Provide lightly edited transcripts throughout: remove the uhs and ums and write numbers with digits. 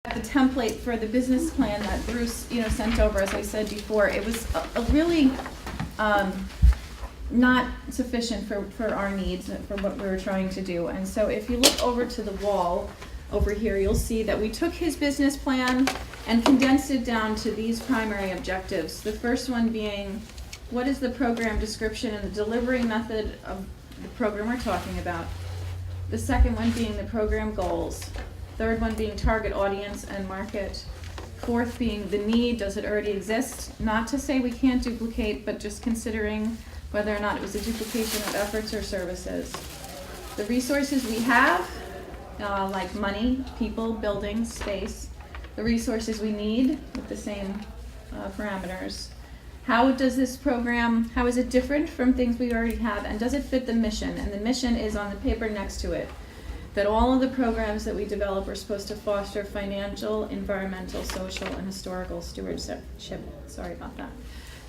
The template for the business plan that Bruce, sent over, as I said before, it was a really not sufficient for our needs, for what we were trying to do. And so if you look over to the wall over here, you'll see that we took his business plan and condensed it down to these primary objectives. The first one being, what is the program description and the delivery method of the program we're talking about? The second one being the program goals. Third one being target audience and market. Fourth being the need, does it already exist? Not to say we can't duplicate, but just considering whether or not it was a duplication of efforts or services. The resources we have, like money, people, buildings, space. The resources we need with the same parameters. How does this program, how is it different from things we already have, and does it fit the mission? And the mission is on the paper next to it, that all of the programs that we develop are supposed to foster financial, environmental, social, and historical stewardship. Sorry about that.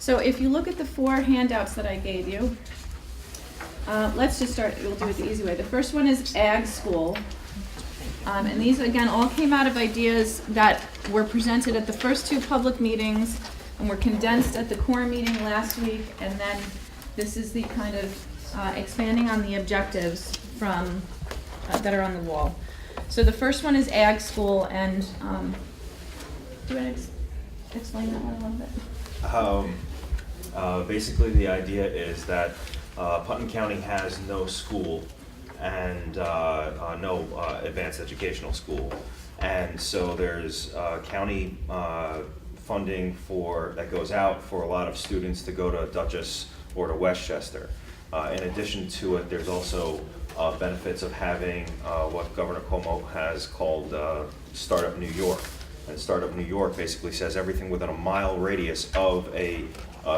So if you look at the 4 handouts that I gave you, let's just start, we'll do it the easy way. The first one is Ag School. And these, again, all came out of ideas that were presented at the first 2 public meetings and were condensed at the core meeting last week. And then this is the kind of expanding on the objectives from that are on the wall. So the first one is Ag School, and do you want to explain that one a little bit? Basically, the idea is that Putnam County has no school and no advanced educational school, and so there's county funding that goes out for a lot of students to go to Dutchess or to Westchester. In addition to it, there's also benefits of having what Governor Cuomo has called Startup New York. And Startup New York basically says everything within a mile radius of a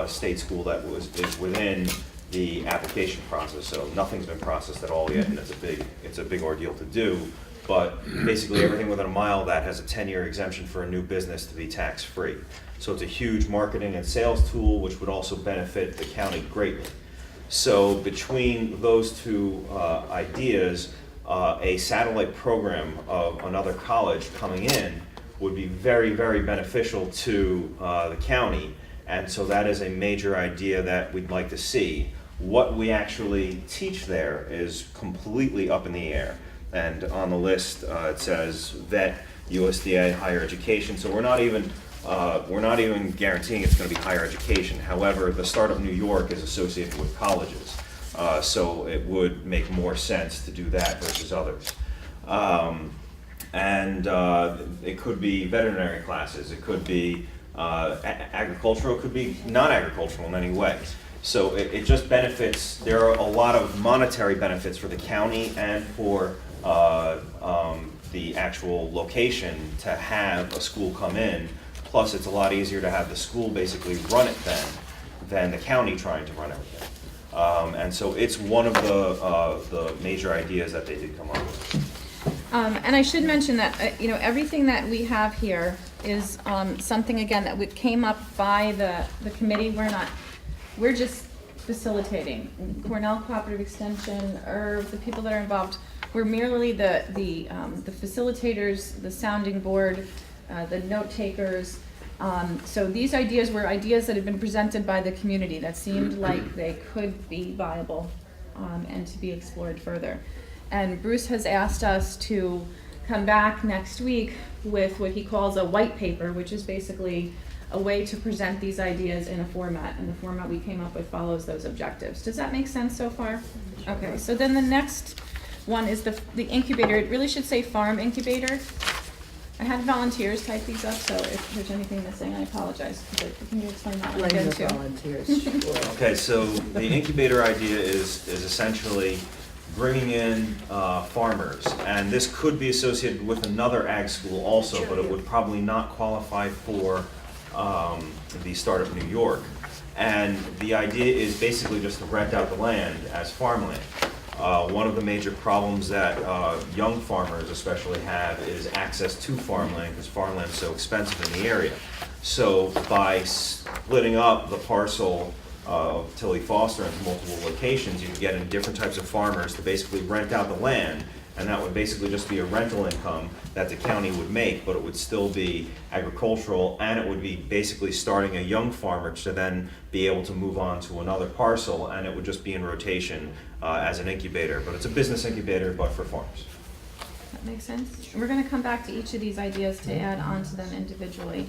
state school that is within the application process. So nothing's been processed at all yet, and it's a big ordeal to do. But basically everything within a mile that has a 10-year exemption for a new business to be tax-free. So it's a huge marketing and sales tool, which would also benefit the county greatly. So between those 2 ideas, a satellite program of another college coming in would be very, very beneficial to the county. And so that is a major idea that we'd like to see. What we actually teach there is completely up in the air. And on the list, it says vet, USDA, higher education. So we're not even guaranteeing it's going to be higher education. However, the Startup New York is associated with colleges, so it would make more sense to do that versus others. And it could be veterinary classes, it could be agricultural, it could be non-agricultural in any way. So it just benefits, there are a lot of monetary benefits for the county and for the actual location to have a school come in. Plus, it's a lot easier to have the school basically run it than the county trying to run everything. And so it's one of the major ideas that they did come up with. And I should mention that everything that we have here is something, again, that came up by the committee. We're just facilitating. Cornell Cooperative Extension, IRV, the people that are involved. We're merely the facilitators, the sounding board, the note takers. So these ideas were ideas that had been presented by the community that seemed like they could be viable and to be explored further. And Bruce has asked us to come back next week with what he calls a white paper, which is basically a way to present these ideas in a format, and the format we came up with follows those objectives. Does that make sense so far? Okay, so then the next one is the incubator. It really should say farm incubator. I had volunteers type these up, so if there's anything missing, I apologize. But can you explain that one again too? Volunteers, sure. Okay, so the incubator idea is essentially bringing in farmers, and this could be associated with another ag school also, but it would probably not qualify for the Startup New York. And the idea is basically just to rent out the land as farmland. One of the major problems that young farmers especially have is access to farmland, because farmland is so expensive in the area. So by splitting up the parcel of Tilly Foster into multiple locations, you can get in different types of farmers to basically rent out the land and that would basically just be a rental income that the county would make, but it would still be agricultural, and it would be basically starting a young farmer to then be able to move on to another parcel, and it would just be in rotation as an incubator. But it's a business incubator, but for farmers. That makes sense. We're going to come back to each of these ideas to add on to them individually.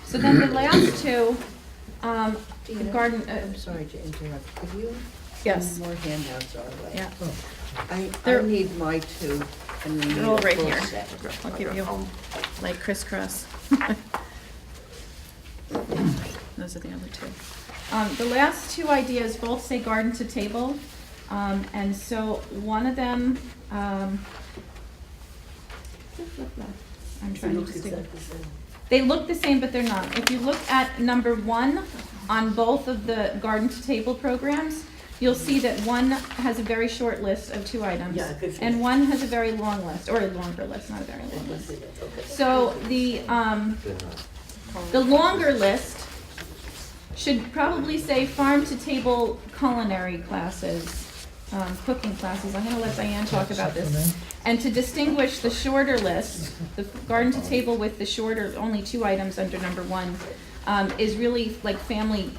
So then the last two, the garden. I'm sorry to interrupt. Could you Yes. send more handouts our way? Yeah. I They're- need my two, and we need They're all a right full here. set. I'll give you like crisscross. Those are the other two. The last two ideas both say garden to table, and so one of them. I'm trying to distinguish. They look the same, but they're not. If you look at number 1 on both of the garden to table programs, you'll see that one has a very short list of 2 items. Yeah, good for And you. one has a very long list, or a longer list, not a very long list. So the longer list should probably say farm to table culinary classes, cooking classes. I'm gonna let Diane talk about this. And to distinguish the shorter list, the garden to table with the shorter, only 2 items under number 1, is really like family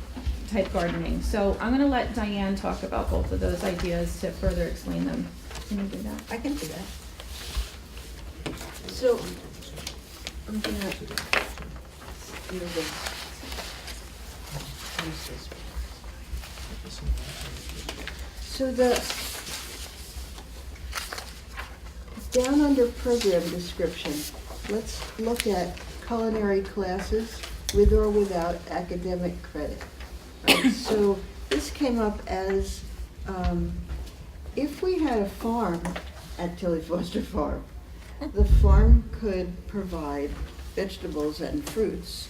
type gardening. So I'm gonna let Diane talk about both of those ideas to further explain them. Can you do that? I can do that. So, I'm gonna do this. Use this. So down under program description, let's look at culinary classes with or without academic credit. Right? So this came up as, if we had a farm at Tilly Foster Farm, the farm could provide vegetables and fruits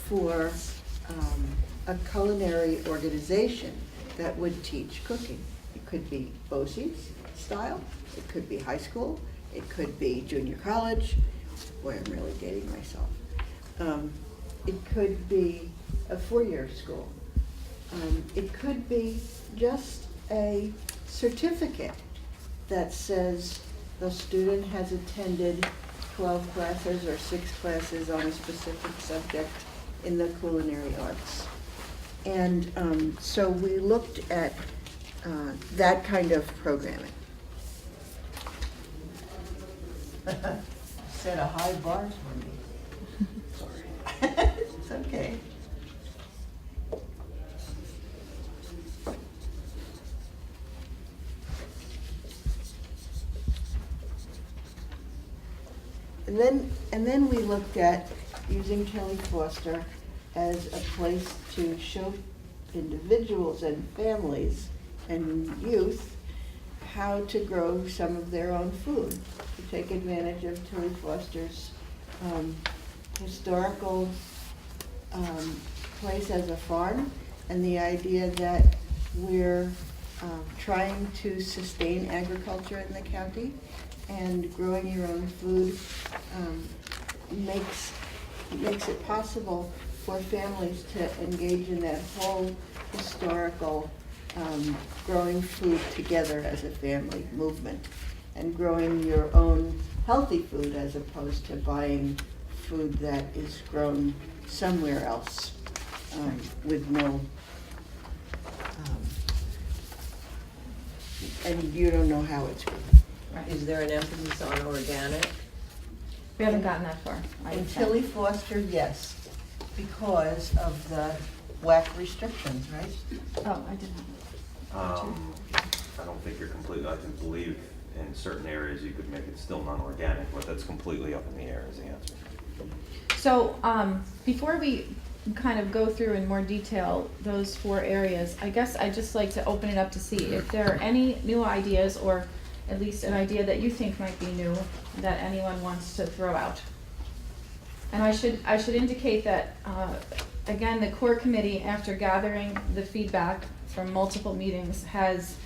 for a culinary organization that would teach cooking. It could be BOCES style, it could be high school, it could be junior college. Boy, I'm really dating myself. It could be a 4-year school. It could be just a certificate that says the student has attended 12 classes or 6 classes on a specific subject in the culinary arts. And so we looked at that kind of programming. Set a high bar for me. Sorry. It's okay. And then we looked at using Tilly Foster as a place to show individuals and families and youth how to grow some of their own food, to take advantage of Tilly Foster's historical place as a farm, and the idea that we're trying to sustain agriculture in the county, and growing your own food makes it possible for families to engage in that whole historical growing food together as a family movement, and growing your own healthy food as opposed to buying food that is grown somewhere else with no, and you don't know how it's grown. Is there an emphasis on organic? We haven't gotten that far. I In would say. Tilly Foster, yes, because of the WAC restrictions, right? Oh, I didn't. I don't think you're completely, I can believe in certain areas you could make it still non-organic, but that's completely up in the air is the answer. So, before we kind of go through in more detail those 4 areas, I guess I'd just like to open it up to see if there are any new ideas, or at least an idea that you think might be new that anyone wants to throw out. And I should indicate that, again, the core committee, after gathering the feedback from multiple meetings, has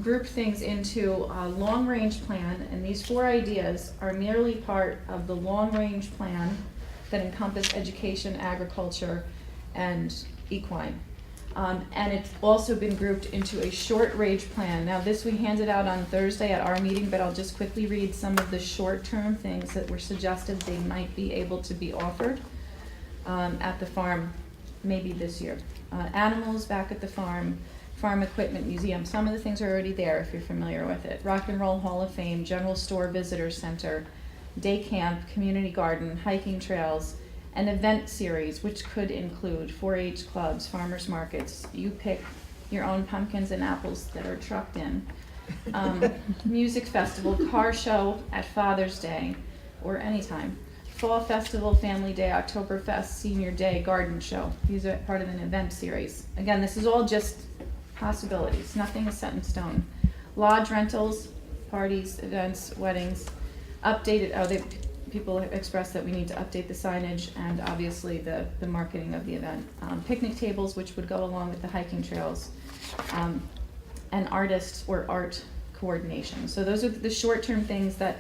grouped things into a long-range plan, and these 4 ideas are merely part of the long-range plan that encompass education, agriculture, and equine. And it's also been grouped into a short range plan. Now, this we handed out on Thursday at our meeting, but I'll just quickly read some of the short-term things that were suggested they might be able to be offered at the farm, maybe this year. Animals back at the farm, farm equipment museum. Some of the things are already there if you're familiar with it. Rock and Roll Hall of Fame, General Store Visitor Center, day camp, community garden, hiking trails, an event series, which could include 4-H clubs, farmers markets. You pick your own pumpkins and apples that are trucked in. Music festival, car show at Father's Day or anytime. Fall festival, family day, Oktoberfest, senior day, garden show. These are part of an event series. Again, this is all just possibilities. Nothing is set in stone. Lodge rentals, parties, events, weddings, updated, people expressed that we need to update the signage and obviously the marketing of the event. Picnic tables, which would go along with the hiking trails, and artists or art coordination. So those are the short-term things that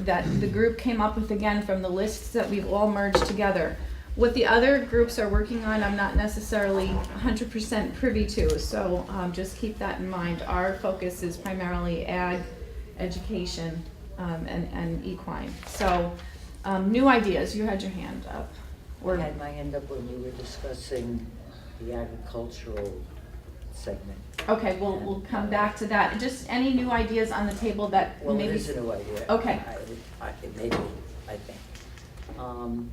the group came up with, again, from the lists that we've all merged together. What the other groups are working on, I'm not necessarily 100% privy to, so just keep that in mind. Our focus is primarily ag, education, and equine. So, new ideas. You had your hand up. I had my hand up when you were discussing the agricultural segment. Okay, we'll come back to that. Just any new ideas on the table that Well, maybe. it is a new idea. Okay. Maybe, I think.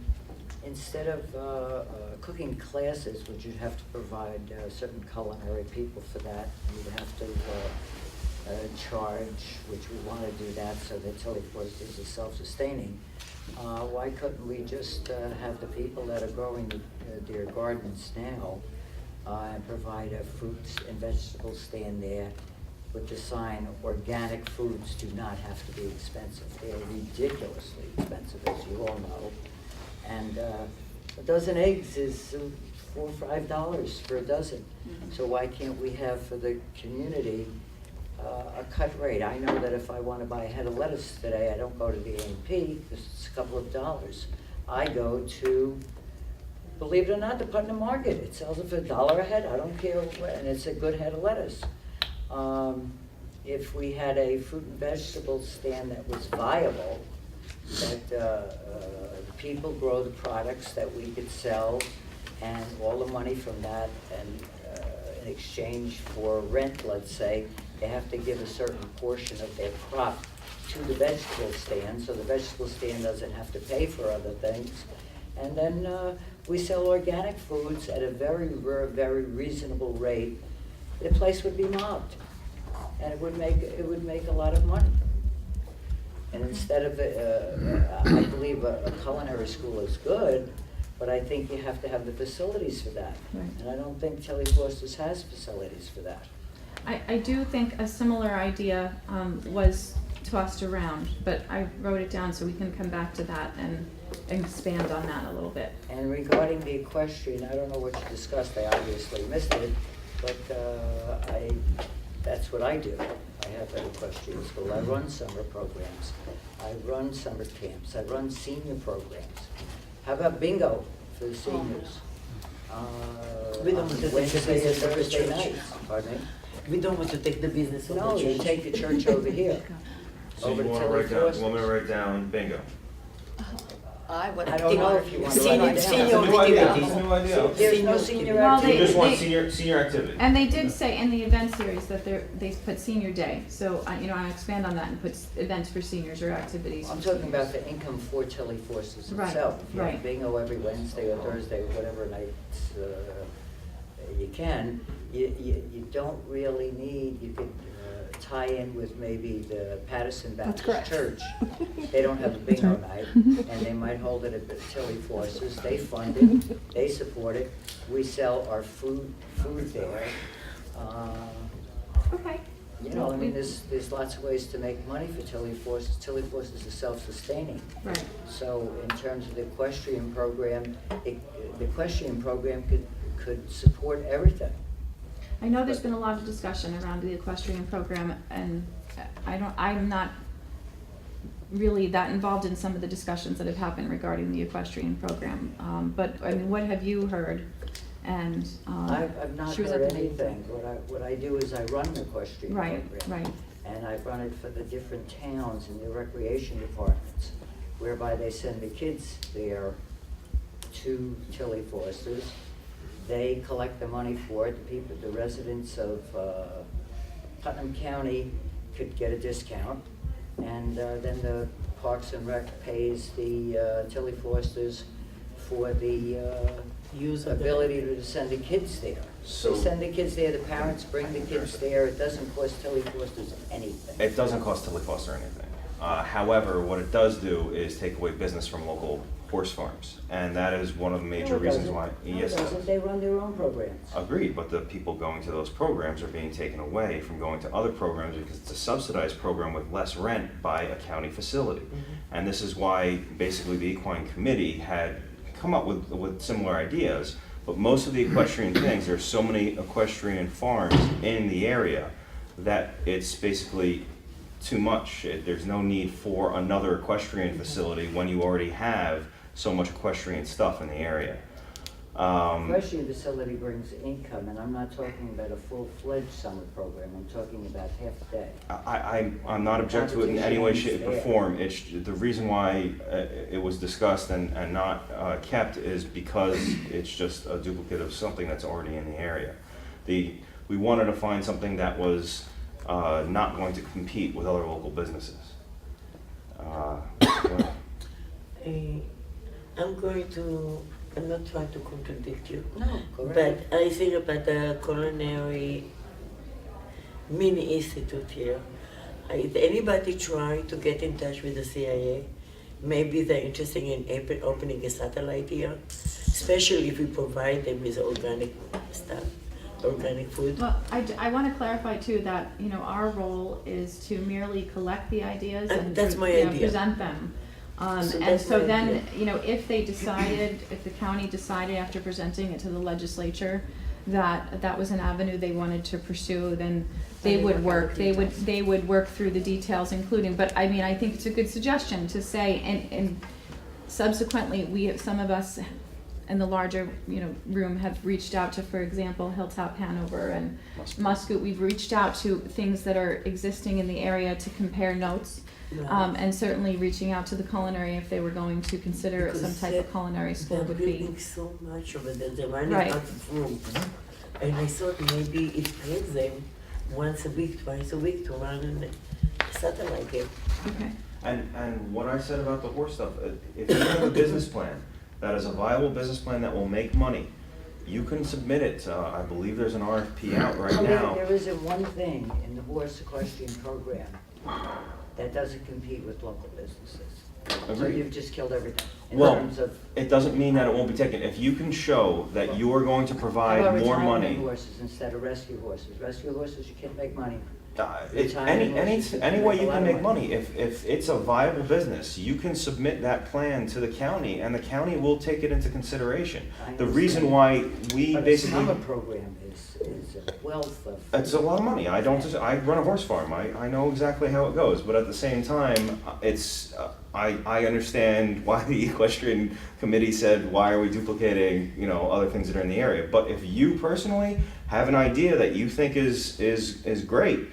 Instead of cooking classes, which you'd have to provide certain culinary people for that, you'd have to charge, which we want to do that so that Teleforsters is self-sustaining. Why couldn't we just have the people that are growing their gardens now and provide a fruits and vegetable stand there with the sign, organic foods do not have to be expensive. They are ridiculously expensive, as you all know. And a dozen eggs is $4 or $5 for a dozen. Mm-hmm. So why can't we have for the community a cut rate? I know that if I want to buy a head of lettuce today, I don't go to the A&P because it's a couple of dollars. I go to, believe it or not, the Putnam market. It sells it for $1 a head. I don't care what, and it's a good head of lettuce. If we had a fruit and vegetable stand that was viable, that people grow the products that we could sell, and all the money from that, and in exchange for rent, let's say, they have to give a certain portion of their crop to the vegetable stand, so the vegetable stand doesn't have to pay for other things. And then we sell organic foods at a very, very reasonable rate. The place would be mobbed, and it would make a lot of money. And instead of, I believe a culinary school is good, but I think you have to have the facilities for that. Right. And I don't think Teleforsters has facilities for that. I do think a similar idea was tossed around, but I wrote it down so we can come back to that and expand on that a little bit. And regarding the equestrian, I don't know what you discussed, I obviously missed it, but that's what I do. I have an equestrian school. I run summer programs. I run summer camps. I run senior programs. How about bingo for the seniors? We don't want to take the Wednesday and business of the Thursday church. nights. Pardon me? We don't want to take the business of No, the you church. take the church over here. So Over you to want to write down, Teleforsters. you want me to write down bingo? I I don't know if you want to Senior- write it down. senior It's a new idea. activities. It's a new idea. There's no senior Well, So you activity. just want they- senior activity? And they did say in the event series that they put senior day, so I expand on that and put events for seniors or activities. I'm for talking seniors. about the income for Teleforsters Right, itself. If you have right. bingo every Wednesday or Thursday, whatever nights you can, you don't really need, you could tie in with maybe the Patterson Baptist Church. They don't have a bingo night, and they might hold it at the Teleforsters. They fund it, they support it. We sell our food there. Okay. You know, I mean, there's lots of ways to make money for Teleforsters. Teleforsters is self-sustaining. Right. So in terms of the equestrian program, the equestrian program could support everything. I know there's been a lot of discussion around the equestrian program, and I'm not really that involved in some of the discussions that have happened regarding the equestrian program. But I mean, what have you heard And, I've not she was heard at the meeting. anything. What I do is I run the equestrian Right, program. right. And I run it for the different towns and the recreation departments, whereby they send the kids there to Tilly Foster's. They collect the money for it. The residents of Putnam County could get a discount. And then the Parks and Rec pays the Tilly Foster's for the Use of the- ability to send the kids there. So- They send the kids there, the parents bring the kids there. It doesn't cost Tilly Foster's anything. It doesn't cost Tilly Foster anything. However, what it does do is take away business from local horse farms, and that is one of the major No, it reasons doesn't. why. No, it Yes, it doesn't. does. They run their own programs. Agreed, but the people going to those programs are being taken away from going to other programs because it's a subsidized program with less rent by a county facility. And this is why basically the Equine Committee had come up with similar ideas, but most of the equestrian things, there's so many equestrian farms in the area that it's basically too much. There's no need for another equestrian facility when you already have so much equestrian stuff in the area. Equestrian facility brings income, and I'm not talking about a full-fledged summer program. I'm talking about half a day. I'm not object to it in any way, shape, or Competition is form. It's, the reason why it was discussed and not kept is because it's just a duplicate of something that's already in the area. We wanted to find something that was not going to compete with other local businesses. I'm not trying to contradict you, No, correct. but I think about the culinary mini institute here. If anybody try to get in touch with the CIA, maybe they're interested in opening a satellite here, especially if we provide them with organic stuff, organic food. Well, I want to clarify too that, you know, our role is to merely collect the ideas and That's my you know, idea. present them. So And that's so my then, idea. you know, if they decided, if the county decided after presenting it to the legislature that that was an avenue they wanted to pursue, then they they would work out the work, they would work through the details, including, but I mean, I think it's a good suggestion to say, and subsequently, some of us in the larger, you know, room have reached out to, for example, Hilltop Hanover and Muscoot. We've reached out to things that are existing in the area to compare notes. And certainly reaching out to the culinary if they were going to consider Because some type of culinary school They're would be. building so much over there, they're running Right. out of room. And I thought maybe it pays them once a week, twice a week to run a satellite here. Okay. And what I said about the horse stuff, if you have a business plan that is a viable business plan that will make money, you can submit it. I believe there's an RFP out right Well, now. there isn't one thing in the horse equestrian program that doesn't compete with local businesses. So Agreed. you've just killed everything in Well, terms of. it doesn't mean that it won't be taken. If you can show that you are going to How provide about more retirement money. horses instead of rescue horses? Rescue horses, you can't make money. Any Retirement way horses, you a lot can of make money, if it's a viable business, you can submit that plan to the county and the county will take it into consideration. I The reason understand. why we But a basically, summer program is a wealth of. it's a lot of money. I run a horse farm. I know exactly how it goes, but at the same time, I understand why the equestrian committee said, why are we duplicating, you know, other things that are in the area? But if you personally have an idea that you think is great,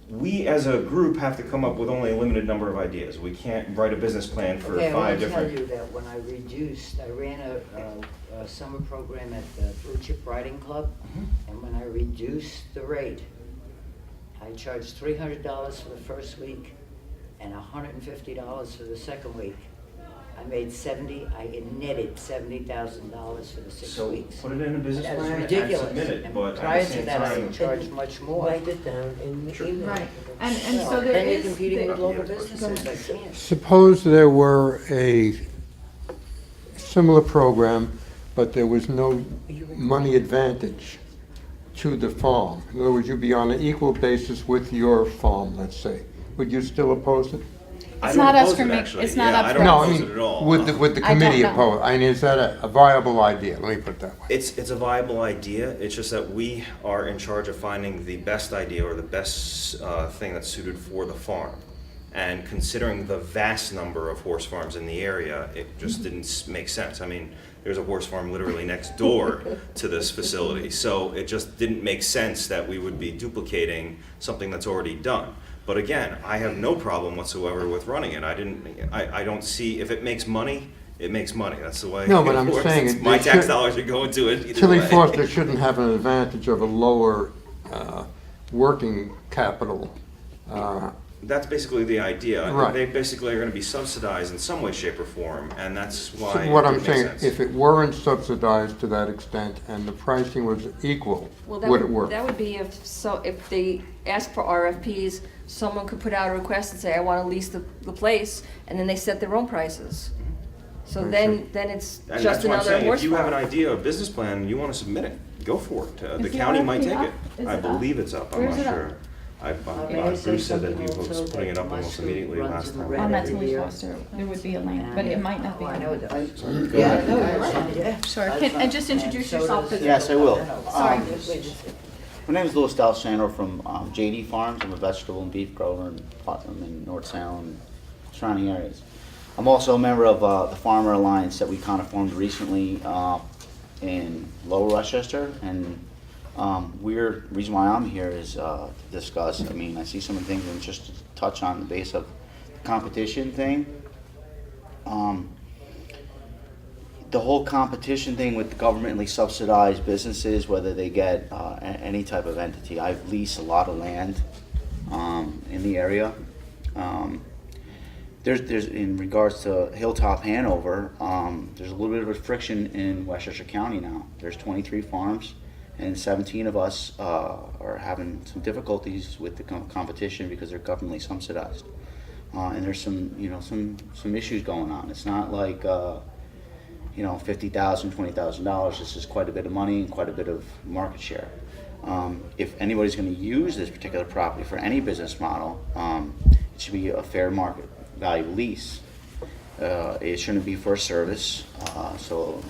we as a group have to come up with only a limited number of ideas. We can't write a business plan for Okay, I 5 want to tell different. you that when I ran a summer program at the Blue Chip Riding Club, and when I reduced the rate, I charged $300 for the first week and $150 for the second week. I netted $70,000 for the 6 So weeks. put it in a business That was plan and ridiculous. submit it, And but prior at the to same that, I time. would charge much more. Write it down and Sure. email Right. it. And so Well, there then you're is. competing with the- local Yeah, businesses, I can't. Suppose there were a similar program, but there was no money advantage to the farm. In other words, you'd be on an equal basis with your farm, let's say. Would you still oppose it? I It's don't not us oppose for it, make- actually. it's not Yeah, up I for don't No, I oppose mean, it at all. would the I don't committee know. oppose? I mean, is that a viable idea? Let me put it that way. It's a viable idea. It's just that we are in charge of finding the best idea or the best thing that's suited for the farm. And considering the vast number of horse farms in the area, it just didn't make sense. I mean, there's a horse farm literally next door to this facility, so it just didn't make sense that we would be duplicating something that's already done. But again, I have no problem whatsoever with running it. I don't see, if it makes money, it makes money. That's the way No, but it I'm works. saying It's it- my they tax should- dollars are going to it either Tilly way. Foster shouldn't have an advantage of a lower working capital. That's basically the idea. Right. They basically are going to be subsidized in some way, shape, or form, and that's why So what it I'm makes saying, sense. if it weren't subsidized to that extent and the pricing was equal, Well, would it work? that would be if they ask for RFPs, someone could put out a request and say, I want to lease the place, and then they set their own prices. So I then it's And just that's what I'm another saying. horse If you have an farm. idea, a business plan, and you want to submit it, go for it. The Is the county might RFP take up? it. Is I it up? believe it's up. I'm Where's not it up? sure. May I say Bruce said that he something was also putting it that up my almost school immediately runs last in the time. red On that every Tilly year. Foster, there would be a link, but it might not be. Oh, I know that. Yeah, no, you're right. Yeah. Sure, and just introduce yourself. Yes, I will. Sorry. My name is Louis D'Alessandro from JD Farms. I'm a vegetable and beef grower in Putnam and North Sound, surrounding areas. I'm also a member of the Farmer Alliance that we kind of formed recently in Lower Westchester. And reason why I'm here is to discuss, I mean, I see some of the things, and just to touch on the base of the competition thing. The whole competition thing with the governmentally subsidized businesses, whether they get any type of entity. I've leased a lot of land in the area. There's in regards to Hilltop Hanover, there's a little bit of restriction in Westchester County now. There's 23 farms, and 17 of us are having some difficulties with the competition because they're governmentally subsidized. And there's some issues going on. It's not like $50,000, $20,000. This is quite a bit of money and quite a bit of market share. If anybody's going to use this particular property for any business model, it should be a fair market value lease. It shouldn't be for a service. So,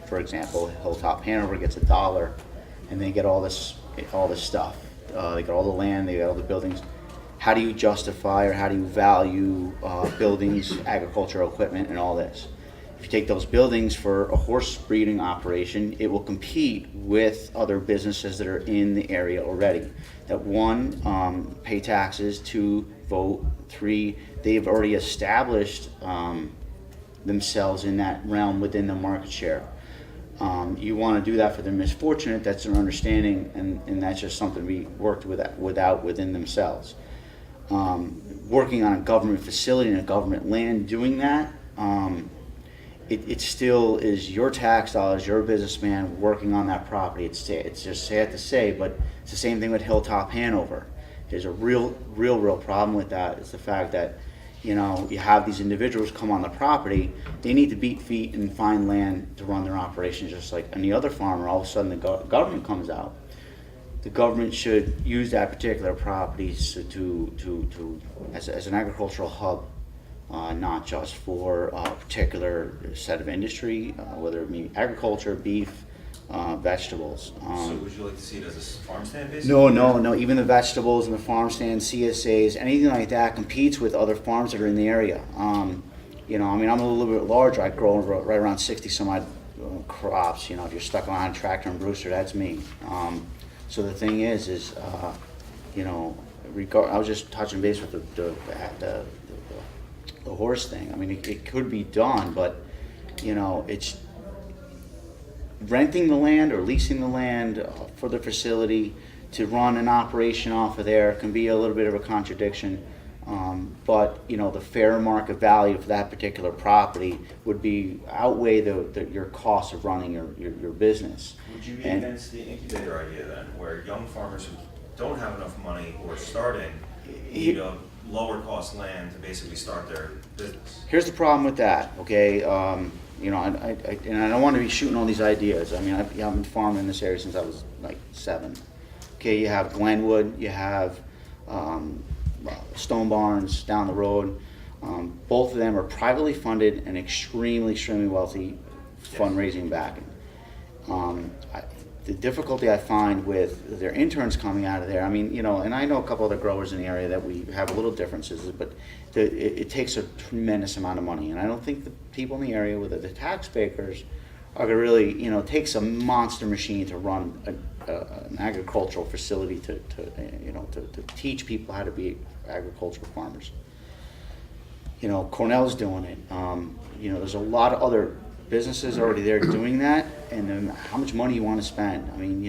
for example, Hilltop Hanover gets $1, and they get all this stuff. They get all the land, they get all the buildings. How do you justify or how do you value buildings, agricultural equipment, and all this? If you take those buildings for a horse breeding operation, it will compete with other businesses that are in the area already. That one, pay taxes, 2, vote, 3, they've already established themselves in that realm within the market share. You want to do that for the misfortunate, that's their understanding, and that's just something we worked without within themselves. Working on a government facility and a government land, doing that, it still is your tax dollars, your businessman working on that property. It's just sad to say, but it's the same thing with Hilltop Hanover. There's a real problem with that. It's the fact that you have these individuals come on the property. They need to beat feet and find land to run their operations, just like any other farmer. All of a sudden, the government comes out. The government should use that particular property as an agricultural hub. Not just for a particular set of industry, whether it be agriculture, beef, vegetables. So would you like to see it as a farm stand, basically? No. Even the vegetables and the farm stands, CSAs, anything like that competes with other farms that are in the area. I'm a little bit larger. I grow right around 60 some odd crops. If you're stuck on a tractor in Brewster, that's me. So the thing is I was just touching base with the horse thing. I mean, it could be done, but it's renting the land or leasing the land for the facility to run an operation off of there can be a little bit of a contradiction. But the fair market value for that particular property would outweigh your cost of running your business. Would you be against the incubator idea then, where young farmers who don't have enough money or are starting need a lower cost land to basically start their business? Here's the problem with that, okay? I don't want to be shooting all these ideas. I mean, I've been farming in this area since I was like 7. Okay, you have Glenwood, you have Stone Barns down the road. Both of them are privately funded and extremely wealthy fundraising backing. the difficulty I find with their interns coming out of there, I mean, and I know a couple other growers in the area that we have a little differences, but it takes a tremendous amount of money. And I don't think the people in the area, whether the taxpayers, are going to really, it takes a monster machine to run an agricultural facility to teach people how to be agricultural farmers. Cornell's doing it. There's a lot of other businesses already there doing that, and then how much money you want to spend. I mean,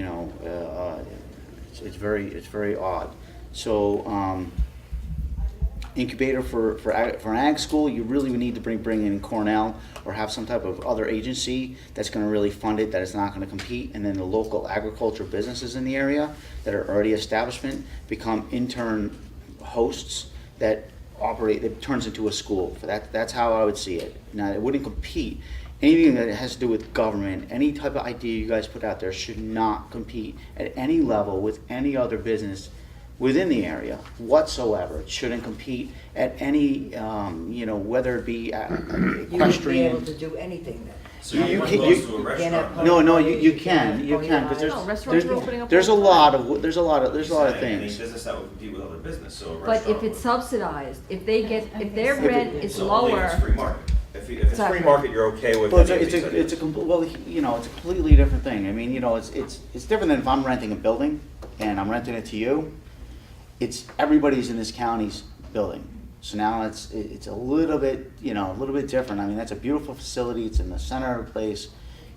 it's very odd. So, incubator for an ag school, you really would need to bring in Cornell or have some type of other agency that's going to really fund it, that is not going to compete, and then the local agriculture businesses in the area that are already establishment become intern hosts that operate. It turns into a school. That's how I would see it. Now, it wouldn't compete. Anything that has to do with government, any type of idea you guys put out there should not compete at any level with any other business within the area whatsoever. It shouldn't compete at any, whether it be equestrian. You wouldn't be able to do anything then. So You one can- goes you- to a can't restaurant. have- No, you can, because No, restaurants are opening up there's a all the lot time. of there's a lot of Any things. business that would compete with other business, so a But restaurant if it's would. subsidized, if their so. rent is So only if lower, it's free market. If it's Exactly. free market, you're okay with Well, any of these ideas. it's a completely different thing. I mean, it's different than if I'm renting a building and I'm renting it to you. It's everybody's in this county's building. So now it's a little bit, different. I mean, that's a beautiful facility. It's in the center of the place.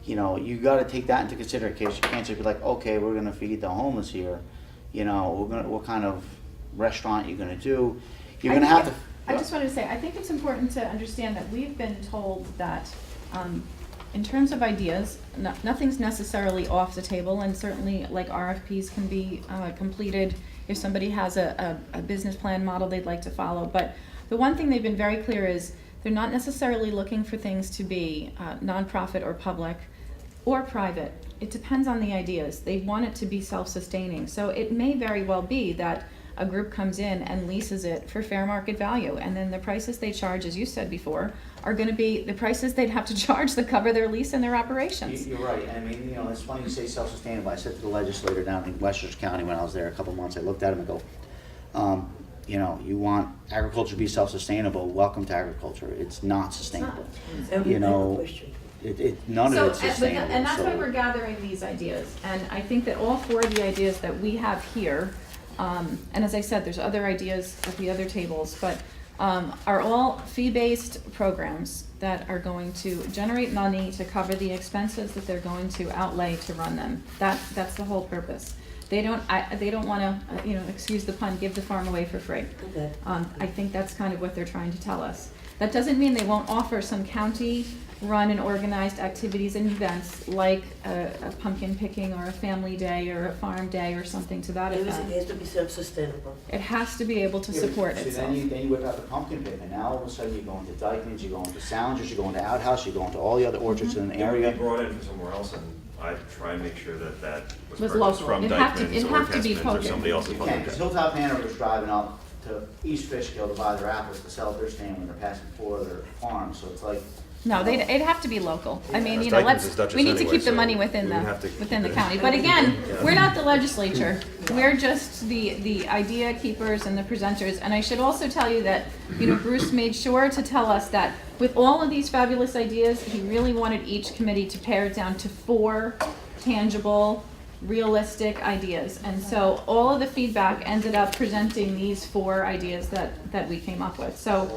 You got to take that into consideration. You can't just be like, okay, we're going to feed the homeless here. What kind of restaurant you're going to do? You're going to have to. I just wanted to say, I think it's important to understand that we've been told that, in terms of ideas, nothing's necessarily off the table, and certainly like RFPs can be completed if somebody has a business plan model they'd like to follow. But the one thing they've been very clear is they're not necessarily looking for things to be nonprofit or public or private. It depends on the ideas. They want it to be self-sustaining. So it may very well be that a group comes in and leases it for fair market value, and then the prices they charge, as you said before, are going to be the prices they'd have to charge to cover their lease and their operations. You're right. I mean, it's funny you say self-sustainable. I said to the legislator down in Westchester County when I was there a couple months, I looked at him and go, you want agriculture to be self-sustainable, welcome to agriculture. It's not sustainable. And You I have a know, question. None of it's So, sustainable. and that's why so- we're gathering these ideas, and I think that all four of the ideas that we have here, and as I said, there's other ideas at the other tables, but are all fee-based programs that are going to generate money to cover the expenses that they're going to outlay to run them. That's the whole purpose. They don't want to, excuse the pun, give the farm away for free. Okay. I think that's kind of what they're trying to tell us. That doesn't mean they won't offer some county-run and organized activities and events like a pumpkin picking or a family day or a farm day or something to that Everything effect. has to be self-sustainable. It has to be able to support See, itself. then you whip out the pumpkin picking, and now all of a sudden you're going to Dykman's, you're going to Salingers, you're going to Outhouse, you're going to all the other orchards in the It would be area. brought in from somewhere else, and I try and make sure that Was was purchased local. from It'd have to- Dykeman's it'd or have to be Testman's or focused. somebody else's You farm. can, because Hilltop Hanover's driving up to East Fishkill to buy their apples to sell at their stand when they're passing four of their farms, so it's like. No, it'd have to be local. I mean, Dykeman's is Dutchess we need to anyway, keep the so money we within would have to the keep it. county. But again, we're not the legislature. We're just the idea keepers and the presenters. And I should also tell you that, Bruce made sure to tell us that with all of these fabulous ideas, he really wanted each committee to pare it down to 4 tangible, realistic ideas. And so all of the feedback ended up presenting these 4 ideas that we came up with. So,